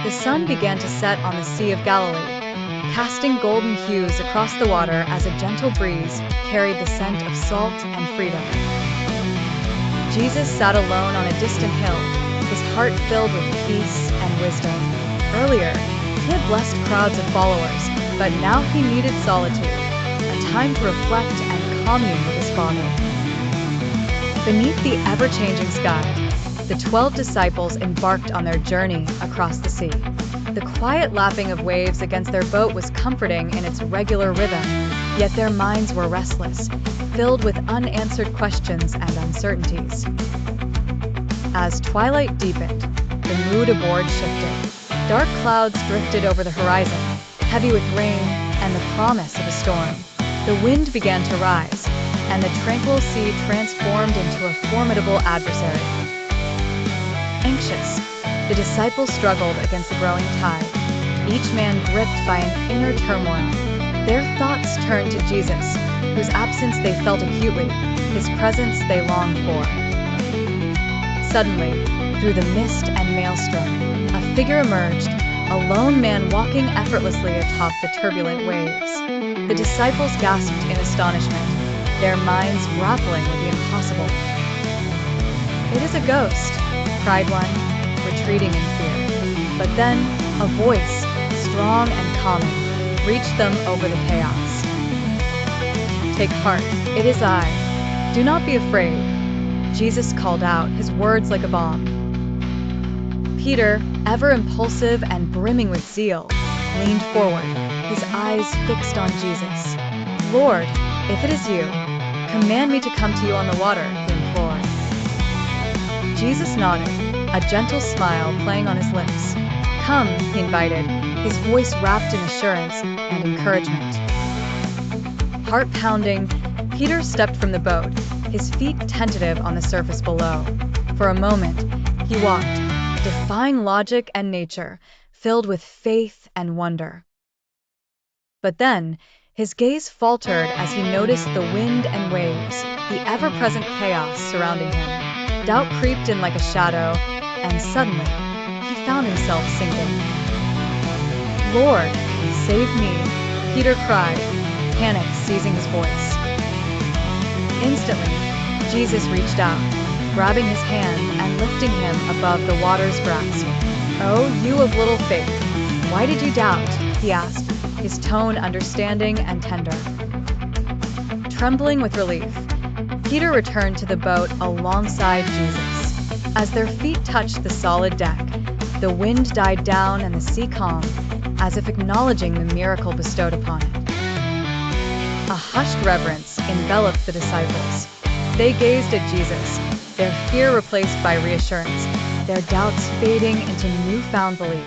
The sun began to set on the Sea of Galilee, casting golden hues across the water as a gentle breeze carried the scent of salt and freedom. Jesus sat alone on a distant hill, his heart filled with peace and wisdom. Earlier, he had blessed crowds of followers, but now he needed solitude, a time to reflect and commune with his Father. Beneath the ever-changing sky, the 12 disciples embarked on their journey across the sea. The quiet lapping of waves against their boat was comforting in its regular rhythm, yet their minds were restless, filled with unanswered questions and uncertainties. As twilight deepened, the mood aboard shifted. Dark clouds drifted over the horizon, heavy with rain and the promise of a storm. The wind began to rise, and the tranquil sea transformed into a formidable adversary. Anxious, the disciples struggled against the growing tide, each man gripped by an inner turmoil. Their thoughts turned to Jesus, whose absence they felt acutely, his presence they longed for. Suddenly, through the mist and maelstrom, a figure emerged, a lone man walking effortlessly atop the turbulent waves. The disciples gasped in astonishment, their minds grappling with the impossible. "It is a ghost," cried one, retreating in fear. But then, a voice, strong and calming, reached them over the chaos. "Take heart, it is I. Do not be afraid," Jesus called out, his words like a bomb. Peter, ever impulsive and brimming with zeal, leaned forward, his eyes fixed on Jesus. "Lord, if it is you, command me to come to you on the water," he implored. Jesus nodded, a gentle smile playing on his lips. "Come," he invited, his voice wrapped in assurance and encouragement. Heart pounding, Peter stepped from the boat, his feet tentative on the surface below. For a moment, he walked, defying logic and nature, filled with faith and wonder. But then, his gaze faltered as he noticed the wind and waves, the ever-present chaos surrounding him. Doubt creeped in like a shadow, and suddenly, he found himself sinking. "Lord, save me," Peter cried, panic seizing his voice. Instantly, Jesus reached out, grabbing his hand and lifting him above the water's grasp. "Oh, you of little faith, why did you doubt?" he asked, his tone understanding and tender. Trembling with relief, Peter returned to the boat alongside Jesus. As their feet touched the solid deck, the wind died down and the sea calmed, as if acknowledging the miracle bestowed upon it. A hushed reverence enveloped the disciples. They gazed at Jesus, their fear replaced by reassurance, their doubts fading into newfound belief.